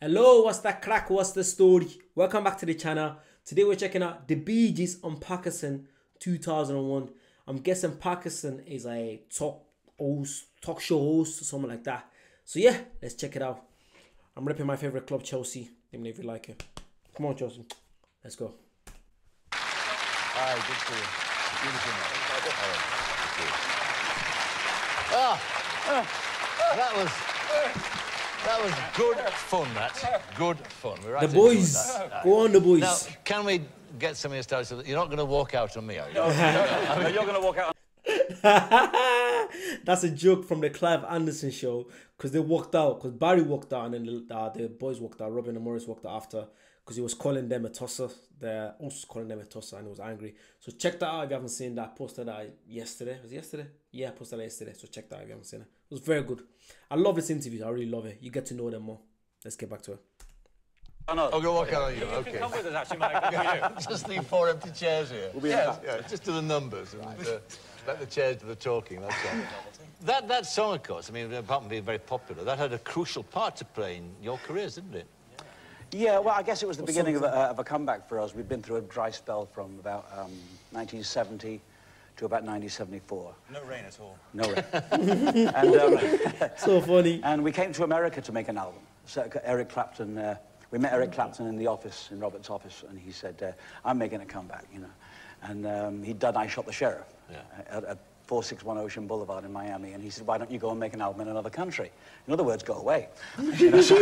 Hello, what's that crack? What's the story? Welcome back to the channel. Today we're checking out the Bee Gees on Parkinson 2001. I'm guessing Parkinson is a talk show host or something like that. So yeah, let's check it out. I'm repping my favorite club, Chelsea. Let me know if you like it. Come on, Chelsea. Let's go. Hi, good to see you. Beautiful. That was good fun, good fun. The boys. Go on, the boys. Now, can we get something started so that you're not going to walk out on me, are you? No, you're going to walk out. That's a joke from the Clive Anderson show, because they walked out, because Barry walked out and then the boys walked out. Robin and Morris walked out after, because he was calling them a tosser. They're also calling them a tosser and he was angry. So check that out if you haven't seen that. I posted that yesterday. Was it yesterday? Yeah, I posted that yesterday. So check that out if you haven't seen it. It was very good. I love this interview. I really love it. You get to know them more. Let's get back to it. I'm going to walk out on you, Okay. Come with us, actually, Mike. Just leave 4 empty chairs here. We'll be yeah, just do the numbers and let the chairs do the talking, that's all. That song, of course, I mean, apart from being very popular, that had a crucial part to play in your careers, didn't it? Yeah, well, I guess it was the beginning of a comeback for us. We'd been through a dry spell from about 1970 to about 1974. No rain at all. No rain. And, so funny. And we came to America to make an album. So Eric Clapton, we met Eric Clapton in the office, in Robert's office, and he said, I'm making a comeback, you know. And he'd done I Shot the Sheriff at 461 Ocean Boulevard in Miami, and he said, why don't you go and make an album in another country? In other words, go away. You know, so,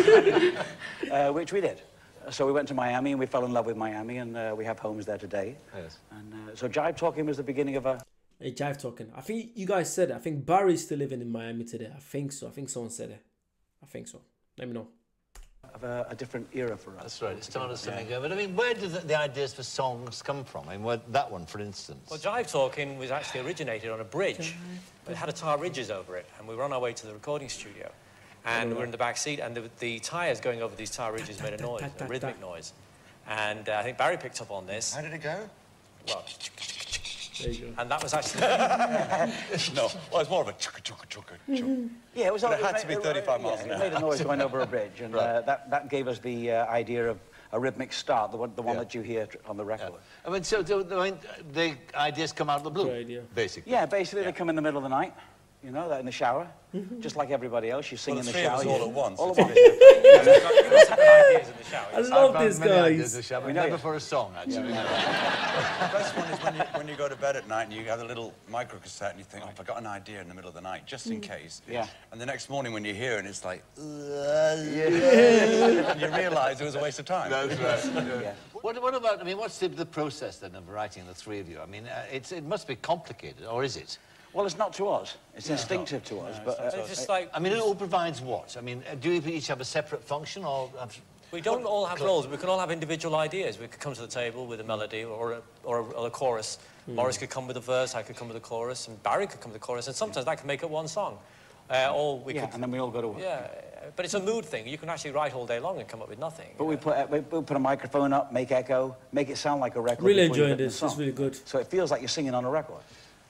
which we did. So we went to Miami, and we fell in love with Miami, and we have homes there today. Yes. And so Jive Talking was the beginning of a... Hey, Jive Talking. I think you guys said it. I think Barry's still living in Miami today. I think so. I think someone said it. I think so. Let me know. Of a different era for us. That's right, it started something good. But I mean, where did the ideas for songs come from? I mean, that one, for instance. Well, Jive Talking was actually originated on a bridge. It had a tyre ridges over it, and we were on our way to the recording studio. And we were in the back seat, and the tyres going over these tyre ridges made a noise, a rhythmic noise. And I think Barry picked up on this. How did it go? Well, there you go. And that was actually... No, well, it's more of a chugga. Yeah, it was. But it had to be 35 miles an hour. It made a noise going over a bridge, and that gave us the idea of a rhythmic start, the one that you hear on the record. I mean, so the ideas come out of the blue, basically. Yeah, basically they come in the middle of the night, you know, in the shower, just like everybody else. You sing in the shower. All at once. All at once. ideas in the shower. I love this, guys. Never for a song, actually. The best one is when you go to bed at night and you have a little micro cassette and you think, oh, I've got an idea in the middle of the night, just in case. Yeah. And the next morning when you hear it, it's like, and you realise it was a waste of time. That's right. Yeah. What about, I mean, what's the process then of writing the three of you? I mean, it must be complicated, or is it? Well, it's not to us. It's instinctive to us. But it's just like... I mean, it all provides what? I mean, do you each have a separate function, or... We don't all have roles. We can all have individual ideas. We could come to the table with a melody or a chorus. Morris could come with a verse, I could come with a chorus, and Barry could come with a chorus, and sometimes that can make it one song. Or we could... and then we all go to work. Yeah, but it's a mood thing. You can actually write all day long and come up with nothing. But we put a microphone up, make echo, make it sound like a record. Really enjoying this. It's really good. So it feels like you're singing on a record.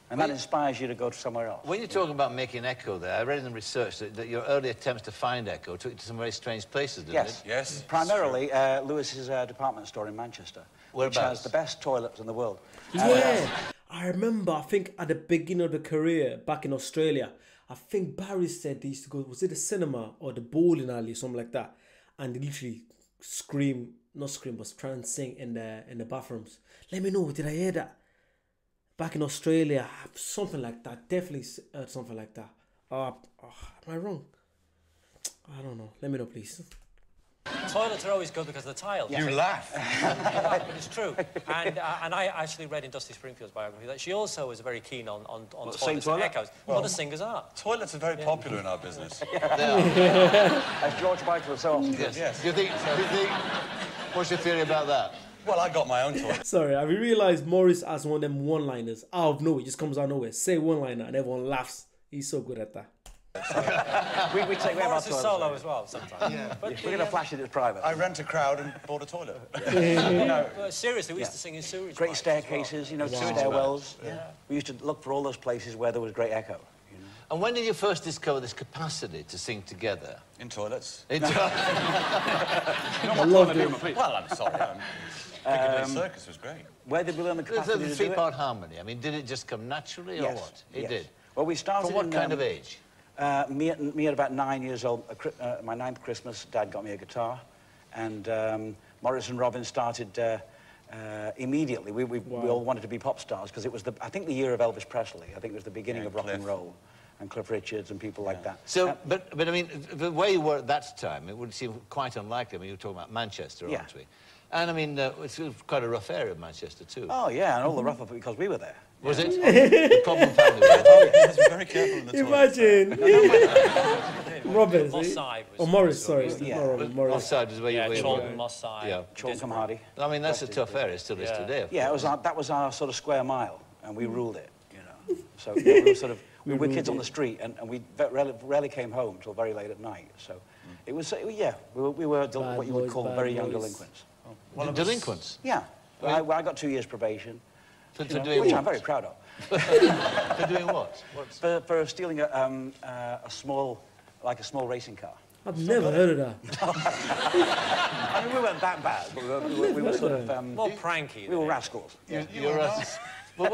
And that inspires you to go to somewhere else. When you're talking about making echo there, I read in the research that your early attempts to find echo took you to some very strange places, didn't it? Yes. Primarily, Lewis's department store in Manchester, which has the best toilets in the world. Yeah. I remember, I think at the beginning of the career, back in Australia, I think Barry said they used to go, was it the cinema or the bowling alley or something like that? And they literally scream, not scream, but try and sing in the bathrooms. Let me know, did I hear that? Back in Australia, something like that. Definitely something like that. Am I wrong? I don't know. Let me know, please. Toilets are always good because of the tiles. You laugh. But it's true. And I actually read in Dusty Springfield's biography that she also was very keen on toilets and echoes. Well, the singers are. Toilets are very popular in our business. As George Michael so often says. Yes. Do you think... What's your theory about that? Well, I got my own toilet. Sorry, I realised Morris has one of them one-liners. Out of nowhere, it just comes out of nowhere. Say one-liner and everyone laughs. He's so good at that. we take Morris is solo as well sometimes. Yeah. But we're going to flash it as private. I rent a crowd and bought a toilet. No, seriously, we used to sing in sewage great staircases, you know, stairwells. Yeah. We used to look for all those places where there was great echo. You know? And when did you first discover this capacity to sing together? In toilets. In Well, I'm sorry. Piccadilly Circus was great. Where did we learn the capacity to do it? Three-part harmony. I mean, did it just come naturally or what? It did. Well, we started From what kind of age? Me at about 9 years old, my 9th Christmas, Dad got me a guitar, and Morris and Robin started immediately. We all wanted to be pop stars because it was, I think, the year of Elvis Presley. I think it was the beginning of rock and roll, and Cliff Richards and people like that. So, but I mean, the way you were at that time, it would seem quite unlikely. I mean, you were talking about Manchester, aren't we? And I mean, it's quite a rough area, Manchester, too. Oh, yeah, and all the rougher because we were there. Was it? The problem family. Oh, yes, be very careful in the toilet. Imagine. Robin. Moss Side. Oh, Morris, sorry. Moss Side is where you were. Chorlton, Moss Side. Yeah. Chorlton Hardy. I mean, that's a tough area, still is today. Yeah, that was our sort of square mile, and we ruled it, you know. So we were sort of, we were kids on the street, and we rarely came home till very late at night. So it was, yeah, we were what you would call very young delinquents. Well, delinquents? Yeah. Well, I got 2 years probation, For which doing I'm very proud of. For doing what? For stealing a small racing car. I've never heard of that. I mean, we weren't that bad, but we were sort of... more pranky. We were rascals. You're us. Well,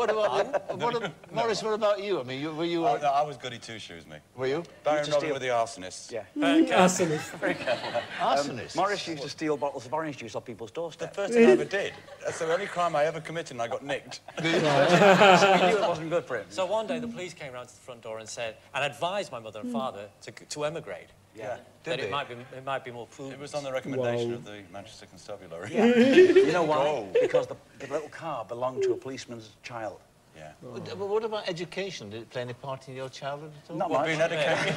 Morris, what about you? I mean, were you... Oh, no, I was goody two-shoes, me. Were you? Barry and Robin were the arsonists. Yeah. Arsonist. Very careful. Arsonists? Morris used to steal bottles of orange juice off people's doorsteps. The first thing I ever did. That's the only crime I ever committed, and I got nicked. So he knew it wasn't good for him. So one day the police came round to the front door and said, and advised my mother and father to emigrate. Yeah. That it might be more prudent. It was on the recommendation of the Manchester Constabulary. Yeah. You know why? Because the little car belonged to a policeman's child. Yeah. But what about education? Did it play any part in your childhood at all? Not much. Being educated.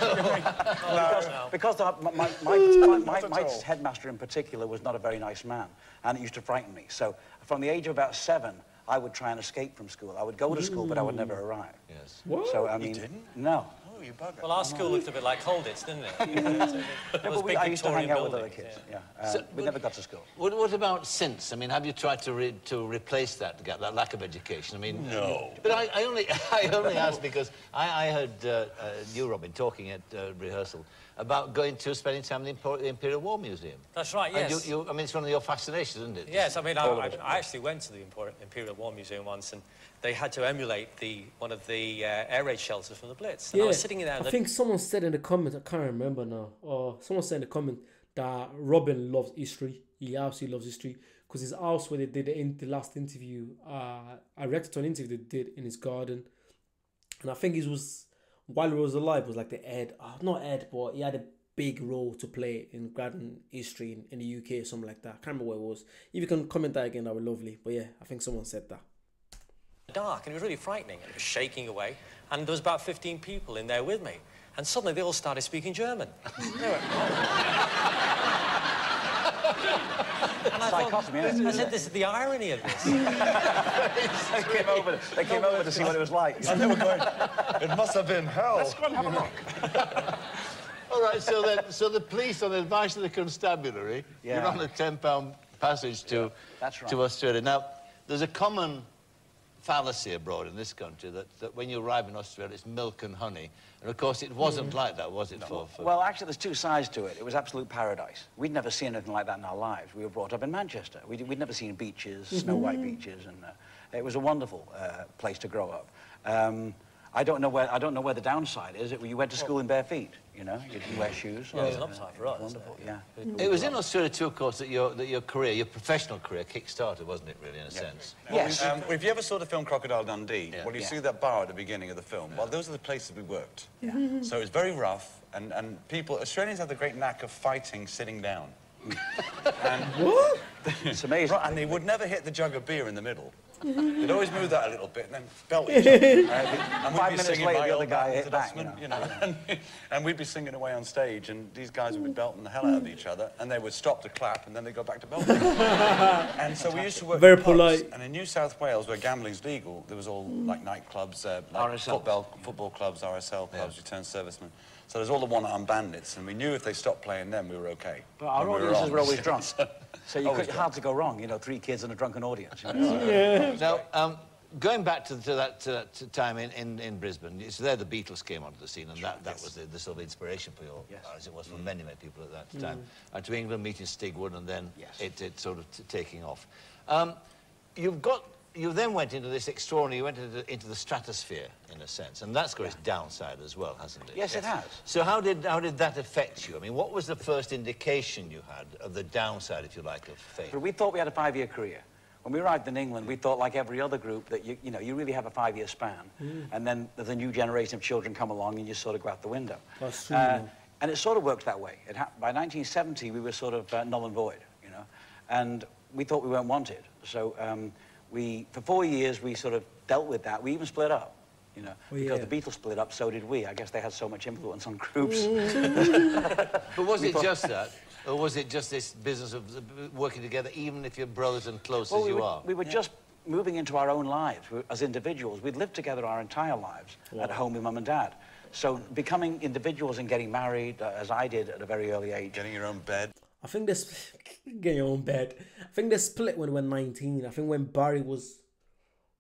Because my headmaster in particular was not a very nice man, and it used to frighten me. So from the age of about 7, I would try and escape from school. I would go to school, but I would never arrive. Yes. What? So, I mean, You didn't? No. Oh, you bugger. Well, our school looked a bit like Holdit's, didn't it? I used to hang out with other kids. Yeah. We never got to school. What about since? I mean, have you tried to replace that gap, that lack of education? I mean, no. But I only asked because I heard you, Robin, talking at rehearsal about spending time in the Imperial War Museum. That's right, yes. And I mean, it's one of your fascinations, isn't it? Yes, I mean, I actually went to the Imperial War Museum once, and they had to emulate one of the air raid shelters from the Blitz. And I was sitting in there. I think someone said in the comments, I can't remember now, or someone said in the comment that Robin loves history. He absolutely loves history because his house where they did the last interview, I reacted to an interview they did in his garden, and I think it was while he was alive was like the not Ed, but he had a big role to play in garden history in the UK or something like that. I can't remember what it was. If you can comment that again, that would be lovely. But yeah, I think someone said that. Dark, and it was really frightening. It was shaking away, and there was about 15 people in there with me, and suddenly they all started speaking German. And I said, this is the irony of this. They came over to see what it was like. And they were going, it must have been hell. Let's go and have a look. All right, so the police, on the advice of the constabulary, you're on a £10 passage to Australia. Now, there's a common fallacy abroad in this country that when you arrive in Australia, it's milk and honey. And of course, it wasn't like that, was it? No. Well, actually, there's two sides to it. It was absolute paradise. We'd never seen anything like that in our lives. We were brought up in Manchester. We'd never seen beaches, snow white beaches, and it was a wonderful place to grow up. I don't know where the downside is. You went to school in bare feet, you know. You didn't wear shoes. Well, it was an upside for us. Wonderful, yeah. It was in Australia too, of course, that your career, your professional career, kick-started, wasn't it, really, in a sense? Yes. If you ever saw the film Crocodile Dundee, well, you see that bar at the beginning of the film. Well, those are the places we worked. Yeah. So it was very rough, and Australians have the great knack of fighting sitting down. What? It's amazing. And they would never hit the jug of beer in the middle. They'd always move that a little bit and then belt each other. And we'd 5 be minutes singing later, My the other Old guy Man's hit back, Dustman, you know. And we'd be singing away on stage, and these guys would be belting the hell out of each other, and they would stop to clap, and then they'd go back to belting. And so we used to work Very in pubs, polite. and in New South Wales, where gambling's legal, there was all like nightclubs, like RSL. football clubs, RSL clubs, returned servicemen. So there's all the one-armed bandits, and we knew if they stopped playing them, we were okay. But our audiences were always drunk. So you hard to go wrong, you know, 3 kids and a drunken audience. You know? Now, going back to that time in Brisbane, it's there the Beatles came onto the scene, and that was the sort of inspiration for your, as it was for many people at that time. And to England, meeting Stigwood, and then it sort of taking off. You then went into this extraordinary, you went into the stratosphere, in a sense, and that's got its downside as well, hasn't it? Yes, it has. So how did that affect you? I mean, what was the first indication you had of the downside, if you like, of fame? We thought we had a 5-year career. When we arrived in England, we thought, like every other group, that you really have a 5-year span, and then there's a new generation of children come along, and you sort of go out the window. That's true. And it sort of works that way. By 1970, we were sort of null and void, and we thought we weren't wanted. So for 4 years, we sort of dealt with that. We even split up, because the Beatles split up, so did we. I guess they had so much influence on groups. But was it just that? Or was it just this business of working together, even if you're brothers and close as you are? We were just moving into our own lives as individuals. We'd lived together our entire lives at home with Mum and Dad. So becoming individuals and getting married, as I did at a very early age. Getting your own bed. I think getting your own bed. I think they split when we were 19. I think when Barry was...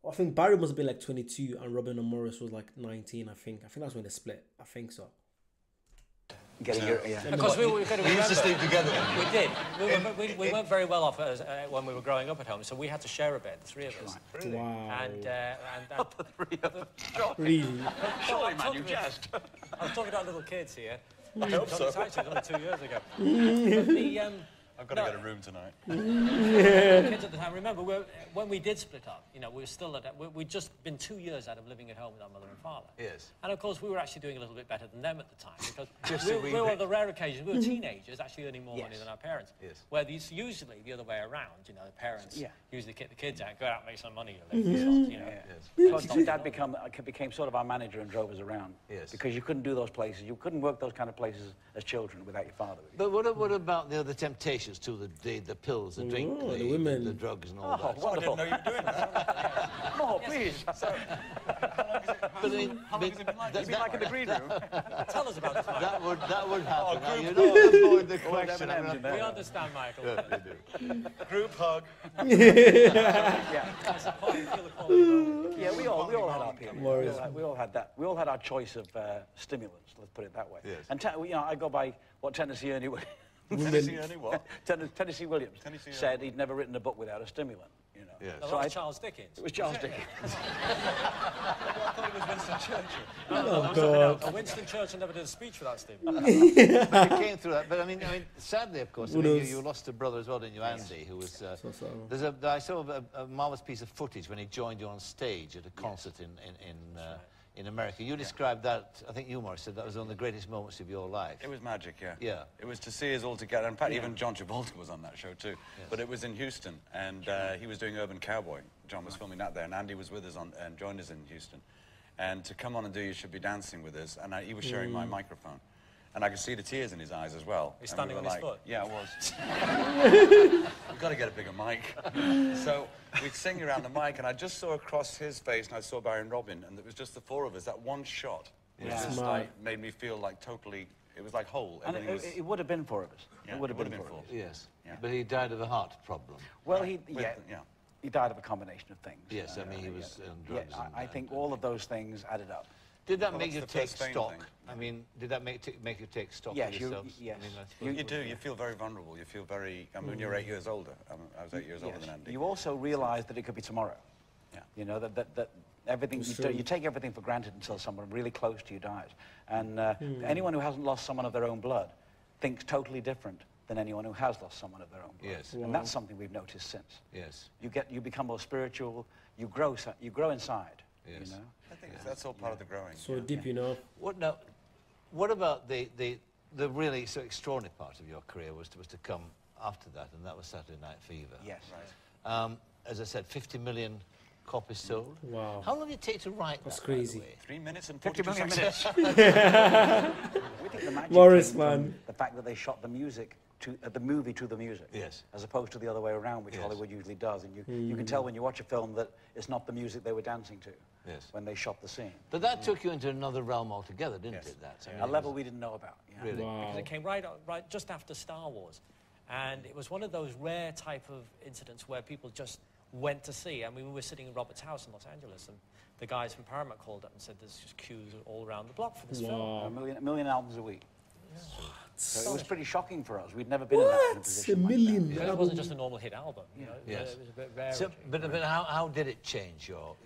I think Barry must have been like 22 and Robin and Morris was like 19, I think. I think that's when they split. I think so. Getting your, Of course, we used to sleep together. We did. We weren't very well off when we were growing up at home, so we had to share a bed, the three of us. Really? Wow. And the three of them. Really? Surely, man, you jest. I was talking about little kids here. I hope so. It's actually only 2 years ago. But I've got to get a room tonight. Kids at the time. Remember, when we did split up, we were still we'd just been 2 years out of living at home with our mother and father. Yes. And of course, we were actually doing a little bit better than them at the time because we were on the rare occasions we were teenagers actually earning more money than our parents. Yes. Where these usually the other way around. The parents usually kick the kids out, go out and make some money. So Dad became sort of our manager and drove us around. Yes. Because you couldn't do those places. You couldn't work those kind of places as children without your father. But what about the other temptations too? The pills, the drink, the women, the drugs, and all that. Wonderful. I didn't know you were doing that. No, please. How long has it been like? You've been like in the green room. Tell us about this, Michael. That would happen. Now, you don't avoid the question. We understand, Michael. Yeah, you do. Group hug. That's the part you feel the quality moment. Yeah, we all had our period. We all had that. We all had our choice of stimulants. Let's put it that way. Yes. And I go by what Tennessee Ernie. Tennessee Ernie what? Tennessee Williams said he'd never written a book without a stimulant. Yes. No, that was Charles Dickens. It was Charles Dickens. I thought it was Winston Churchill. Oh, God. Winston Churchill never did a speech without stimulant. But you came through that. But I mean, sadly, of course, you lost a brother as well, didn't you, Andy? Who was. I saw a marvelous piece of footage when he joined you on stage at a concert in America. You described that. I think you, Morris, said that was one of the greatest moments of your life. It was magic, yeah. Yeah. It was to see us all together. In fact, even John Travolta was on that show too. Yes. But it was in Houston, and he was doing Urban Cowboy. John was filming that there, and Andy was with us and joined us in Houston. And to come on and do You Should Be Dancing with us, and he was sharing my microphone. And I could see the tears in his eyes as well. He's standing on his foot? Yeah, I was. We've got to get a bigger mic. So we'd sing around the mic, and I just saw across his face, and I saw Barry and Robin, and it was just the four of us. That one shot was just like, made me feel like totally, it was like whole. And it would have been four of us. Yeah, it would have been four of us. Yes. Yeah. But he died of a heart problem. Well, he died of a combination of things. Yes, I mean, he was on drugs. Yeah, I think all of those things added up. Did that make you take stock? I mean, did that make you take stock of yourselves? Yes. I mean, you do. You feel very vulnerable. You feel very... I mean, you're 8 years older. I was 8 years older than Andy. You also realise that it could be tomorrow. Yeah. You know, that everything... You take everything for granted until someone really close to you dies. And anyone who hasn't lost someone of their own blood thinks totally different than anyone who has lost someone of their own blood. Yes. And that's something we've noticed since. Yes. You become more spiritual. You grow inside. Yes. You know? I think that's all part of the growing. So deep, you know. What about the really so extraordinary part of your career was to come after that, and that was Saturday Night Fever. Yes. Right. As I said, 50 million copies sold. Wow. How long did it take to write That's that? crazy. 3 minutes and 50 42 million seconds. minutes. We think the magic Morris, came man. from the fact that they shot the music the movie to the music. Yes. As opposed to the other way around, which Hollywood usually does. And you can tell when you watch a film that it's not the music they were dancing to. Yes. When they shot the scene. But that took you into another realm altogether, didn't it? That A level we didn't know about. Yeah. Really? Wow. Because it came right just after Star Wars. And it was one of those rare type of incidents where people just went to see. I mean, we were sitting in Robert's house in Los Angeles, and the guys from Paramount called up and said there's just queues all around the block for this film. A million albums a week. So it was pretty shocking for us. We'd never been in that position. A million? But it wasn't just a normal hit album. You know? Yes. It was a bit rare. So, but how did it change your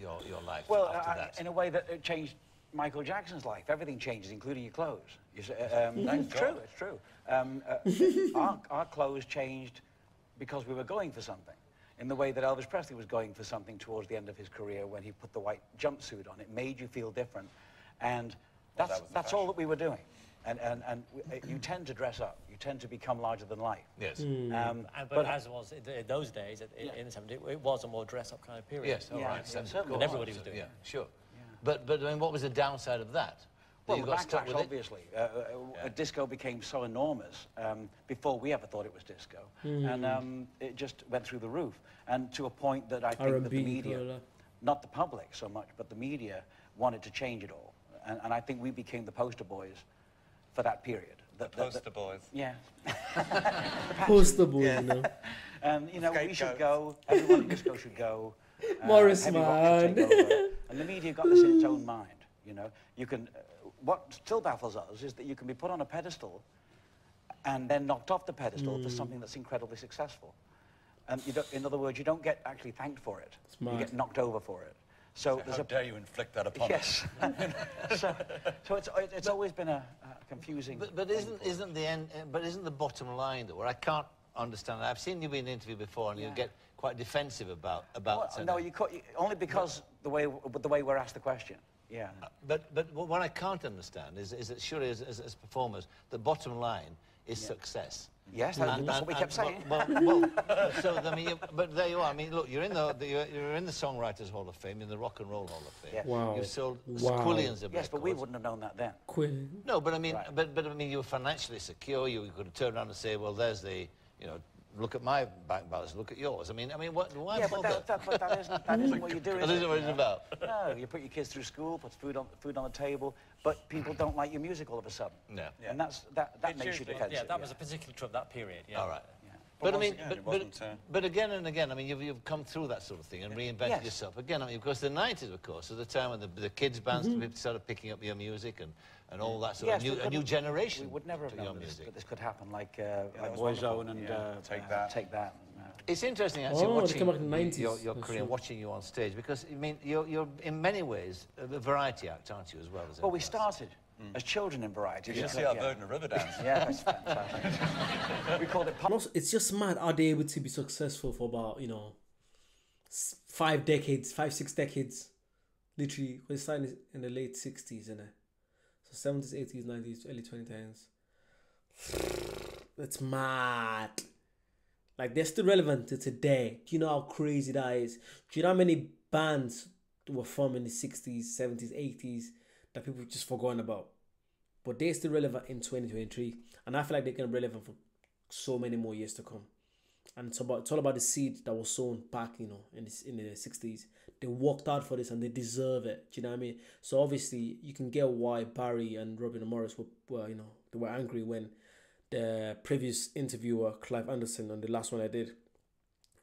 life Well, after that? in a way that it changed Michael Jackson's life. Everything changes, including your clothes. It's true, it's true. Our clothes changed because we were going for something. In the way that Elvis Presley was going for something towards the end of his career when he put the white jumpsuit on. It made you feel different. And that's all that we were doing. And you tend to dress up. You tend to become larger than life. Yes. But as it was in those days, in the 70s, it was a more dress-up kind of period. Yes, all right. And everybody was doing it. Yeah, sure. Yeah. But I mean, what was the downside of that? Well, you the got stuck backlash, with it? obviously. Disco became so enormous before we ever thought it was disco. And it just went through the roof. And to a point that I think that the media, not the public so much, but the media wanted to change it all. And I think we became the poster boys for that period. The poster boys. Yeah. Poster boy, you know. And, you know, we should go, everyone in disco should go. Morris, heavy rock should take over. And the media got this in its own mind, you know. You can, what still baffles us is that you can be put on a pedestal and then knocked off the pedestal for something that's incredibly successful. And you don't, in other words, you don't get actually thanked for it. Smart. You get knocked over for it. So how dare you inflict that upon us? Yes. so it's always been a confusing. But isn't the end? But isn't the bottom line though? Where I can't understand. I've seen you be in an interview before, and you get quite defensive about. Well, no, you only because the way we're asked the question. Yeah. But what I can't understand is that surely as performers, the bottom line is success. Yes, that's what we kept saying. Well, so I mean, but there you are. I mean, look, you're in the Songwriters Hall of Fame, in the Rock and Roll Hall of Fame. Yes. Wow. You've sold Wow. squillions of records. Yes, but we wouldn't have known that then. Quinn. No, but I mean, but I mean, you were financially secure. You could turn around and say, well, there's the, you know, look at my bank balance, look at yours. I mean, why bother? But that isn't what you do. That isn't what it's about. No, you put your kids through school, put food on the table, but people don't like your music all of a sudden. No. Yeah. And that makes you defensive. Yeah, that was a particular trip that period. Yeah. All right. Yeah. But I mean, again, but again and again, I mean, you've come through that sort of thing and reinvented yourself again. I mean, of course, the '90s, of course, was the time when the kids' bands started picking up your music and all that sort of a new generation. We would never have known that this could happen, like was Boyzone and Take That. Take That. It's interesting actually they come back in the 90s. your career, watching you on stage, because I mean, you're in many ways a variety act, aren't you, as well as? Well, we started as children in variety. You should see our Bird in a River dance. Yeah, that's fantastic. We called it pop. And also, it's just mad how they're able to be successful for about, 5 decades, 6 decades. Literally, we started in the late 60s, innit? So 70s, 80s, 90s, early 2010s. That's mad. Like, they're still relevant to today. Do you know how crazy that is? Do you know how many bands were formed in the 60s, 70s, 80s that people just forgotten about? But they're still relevant in 2023. And I feel like they're going to be relevant for so many more years to come. And it's all about the seed that was sown back, in the 60s. They worked hard for this and they deserve it. Do you know what I mean? So obviously, you can get why Barry and Robin and Morris were they were angry when the previous interviewer, Clive Anderson, on the last one I did,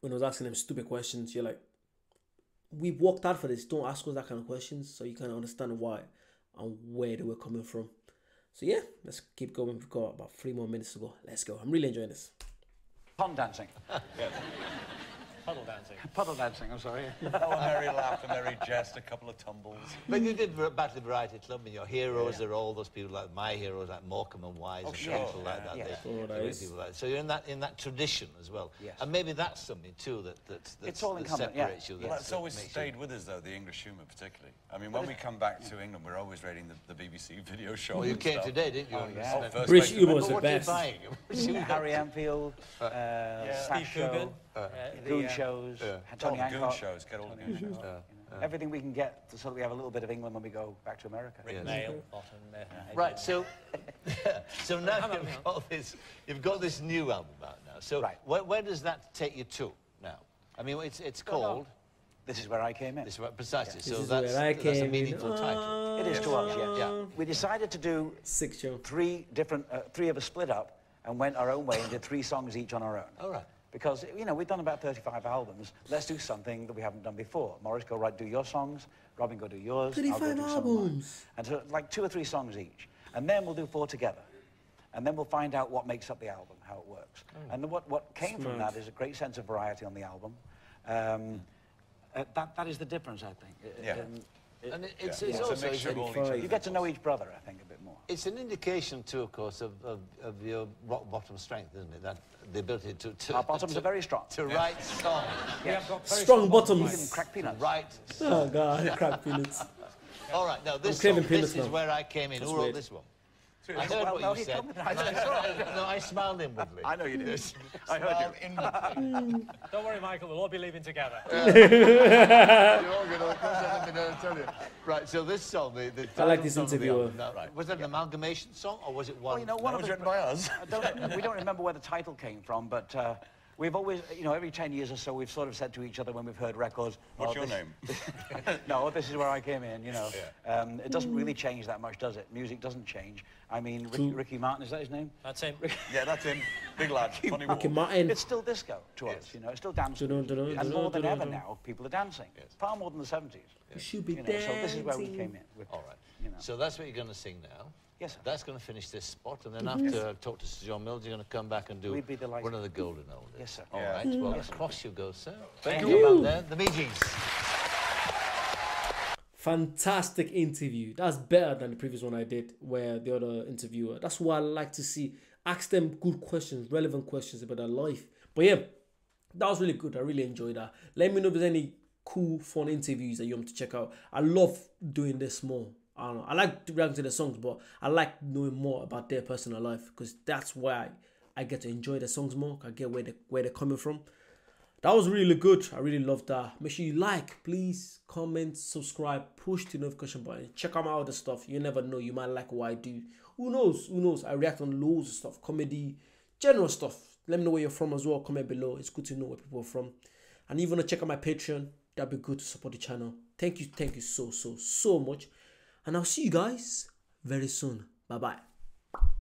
when I was asking them stupid questions, you're like, we worked hard for this. Don't ask us that kind of questions, so you can understand why and where they were coming from. So yeah, let's keep going. We've got about 3 more minutes to go. Let's go. I'm really enjoying this. Pond dancing. Puddle dancing. Puddle dancing, I'm sorry. A merry laugh, a merry jest, a couple of tumbles. But you did Battle Variety Club, and your heroes are all those people like my heroes, like Morecambe and Wise, and people like that. Yes. People like that. So you're in that tradition as well. Yes. And maybe that's something too that It's all that incumbent, separates you. Well, that's always stayed with us, though, the English humour particularly. I mean, when we come back to England, we're always rating the BBC video show. Well, you came today, didn't you? First British rate. humour was the What best. are you buying? Harry Anfield, Sash Steve Coogan. Show, Goon shows, Tony All the goon Hancock. shows, get all the goon shows. Everything we can get so that we have a little bit of England when we go back to America. Nail, bottom, Right, so now you've got this new album out now. So where does that take you to now? I mean, it's called. This is where I came in. This is precisely. This So is that's where I a came meaningful in. title. It is to us, yes. Yeah. We decided to do 6 show. 3 of us split up and went our own way and did 3 songs each on our own. All right. Because, you know, we've done about 35 albums. Let's do something that we haven't done before. Morris, go do your songs. Robin, go do yours. 35 albums. And so, like 2 or 3 songs each. And then we'll do 4 together. And then we'll find out what makes up the album, how it works. And what came from that is a great sense of variety on the album. That is the difference, I think. Yeah. And it's It's also... a mixture of all each other's You get to know each brother, I think, a bit more. It's an indication, too, of course, of your rock-bottom strength, isn't it? That the ability to Our bottoms are very strong. to write songs. We have got very Strong Even bottoms. crack peanuts. Write Oh God, crap peanuts. All right, now this, craving song, peanuts this is now. where I came in. That's Who wrote weird. this one? Well, I heard no, what he you said. told me that. No, I smiled inwardly. I know you did. I heard you. Inwardly. Don't worry, Michael, we'll all be leaving together. You're all going to, of course, I haven't been able to tell you. Right, so this song, the I like title this song of the interviewer. album, now, was it an amalgamation song, or was it one? Well, you know, That was written by us. we don't remember where the title came from, but we've always, you know, every 10 years or so, we've sort of said to each other when we've heard records... What's "Oh, your this- name? No, this is where I came in, you know. It doesn't really change that much, does it? Music doesn't change. I mean, Ricky Martin, is that his name? That's him. Yeah, that's him. Big lad. Funny Ricky walk. Martin. It's still disco to us, you know, it's still dancing. And more than ever now, people are dancing. Far more than the 70s. You should be You know, so this is where we dancing. came in. With, All right. You know. So that's what you're going to sing now. Yes, sir. That's going to finish this spot, and then after I talk to Sir John Mills, you're going to come back and do We'd be delighted. one of the golden oldies. Yes, sir. All Yeah. right. Well, across you go, sir. Thank you. you. There, the Bee Gees. Fantastic interview. That's better than the previous one I did, where the other interviewer. That's what I like to see. Ask them good questions, relevant questions about their life. But yeah, that was really good. I really enjoyed that. Let me know if there's any cool, fun interviews that you want to check out. I love doing this more. I don't know. I like reacting to the songs, but I like knowing more about their personal life, because that's why I get to enjoy the songs more. I get where they're coming from. That was really good. I really loved that. Make sure you like, please, comment, subscribe, push the notification button. Check out my other stuff. You never know. You might like what I do. Who knows? Who knows? I react on loads of stuff. Comedy, general stuff. Let me know where you're from as well. Comment below. It's good to know where people are from. And even check out my Patreon. That'd be good to support the channel. Thank you so much. And I'll see you guys very soon. Bye-bye.